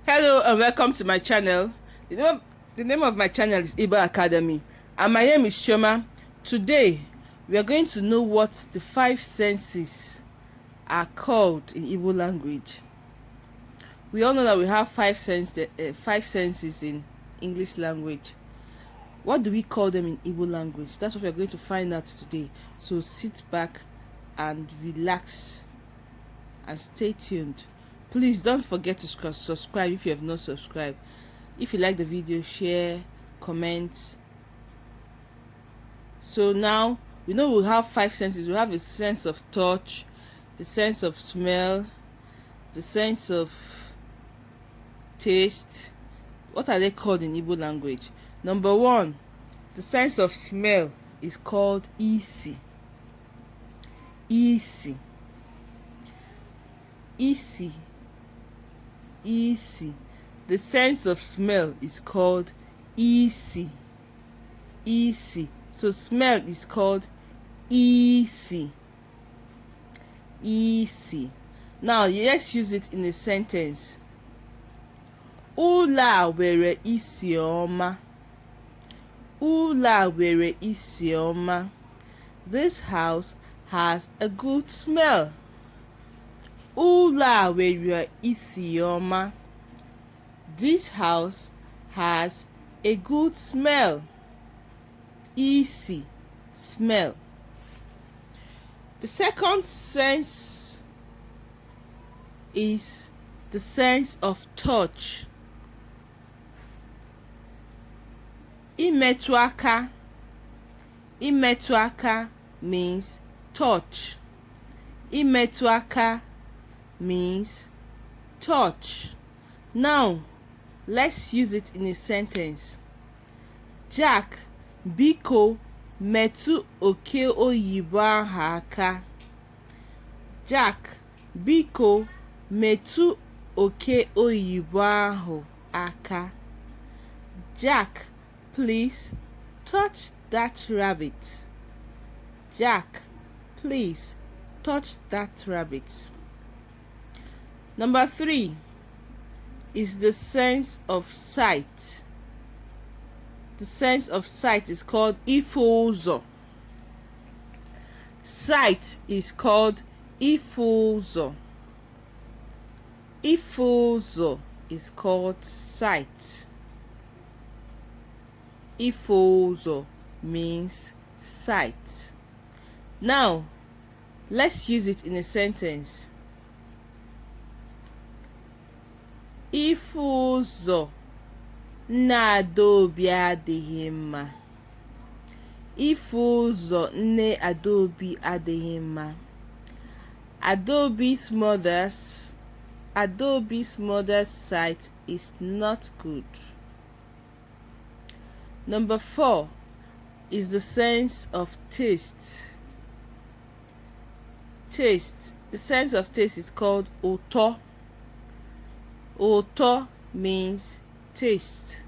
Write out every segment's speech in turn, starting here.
Hello and welcome to my channel. The name of my channel is Igbo Academy and my name is Shoma. Today we are going to know what the 5 senses are called in Igbo language. We all know that we have 5 senses in English language. What do we call them in Igbo language? That's what we are going to find out today. So sit back and relax and stay tuned. Please don't forget to subscribe if you have not subscribed. If you like the video, share, comment. So now we know we have 5 senses. We have a sense of touch, the sense of smell, the sense of taste. What are they called in Igbo language? Number 1, the sense of smell is called isi. Isi. Isi. Isi. The sense of smell is called isi. Isi. So smell is called isi. Isi. Now let's use it in a sentence. Ụlọ a nwere isi ọma. Ụlọ a nwere isi ọma. This house has a good smell. Ụlọ a nwere isi ọma. This house has a good smell. Isi, smell. The second sense is the sense of touch. Imetụ aka. Imetụ aka means touch. Imetụ aka means touch. Now let's use it in a sentence. Jack, biko metụ oke oyibo ahụ aka. Jack, biko metụ oke oyibo ahụ aka. Jack, please touch that rabbit. Jack, please touch that rabbit. Number 3 is the sense of sight. The sense of sight is called ifo ụzọ. Sight is called ifo ụzọ. Ifo ụzọ is called sight. Ifo ụzọ means sight. Now let's use it in a sentence. Ifu ụzọ nne Adaobi adịghị mma. Ifu ụzọ nne Adaobi adịghị mma. Adaobi's mother's sight is not good. Number 4 is the sense of taste. Taste. The sense of taste is called ụtọ. Ụtọ means taste.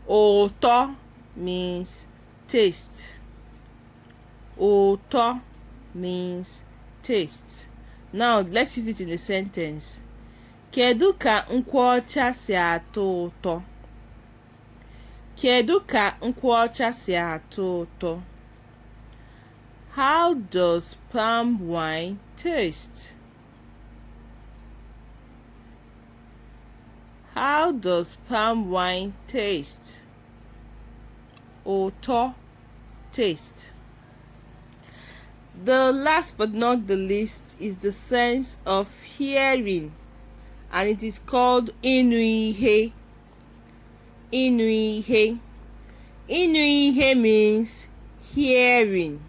Ụtọ means taste. Ụtọ means taste. Now let's use it in a sentence. Kedu ka nkwụ ọcha si atọ ụtọ? Kedu ka nkwụ ọcha si atọ ụtọ? How does palm wine taste? How does palm wine taste? Ụtọ, taste. The last but not the least is the sense of hearing, and it is called ịnụ ihe. Ịnụ ihe. Ịnụ ihe means hearing.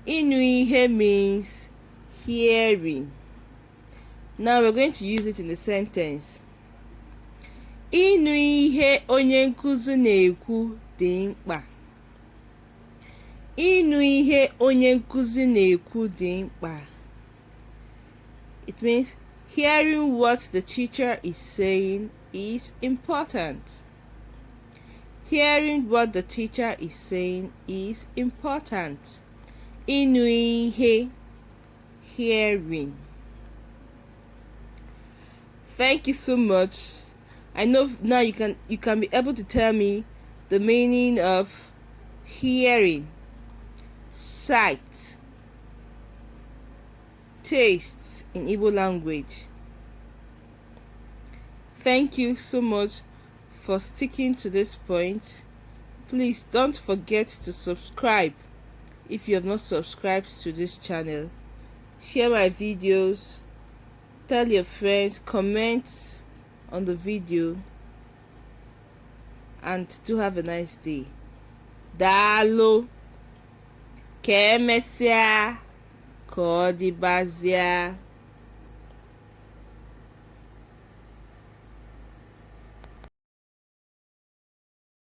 Ịnụ ihe means hearing. Now we're going to use it in a sentence. Ịnụ ihe onye nkuzi na-ekwu dị mkpa. Ịnụ ihe onye nkuzi na-ekwu dị mkpa. It means hearing what the teacher is saying is important. Hearing what the teacher is saying is important. Ịnụ ihe, hearing. Thank you so much. I know now you can be able to tell me the meaning of hearing, sight, taste in Igbo language. Thank you so much for sticking to this point. Please don't forget to subscribe if you have not subscribed to this channel. Share my videos, tell your friends, comment on the video, and do have a nice day. Daalụ, ka emesịa, ka ọ dịbazịa.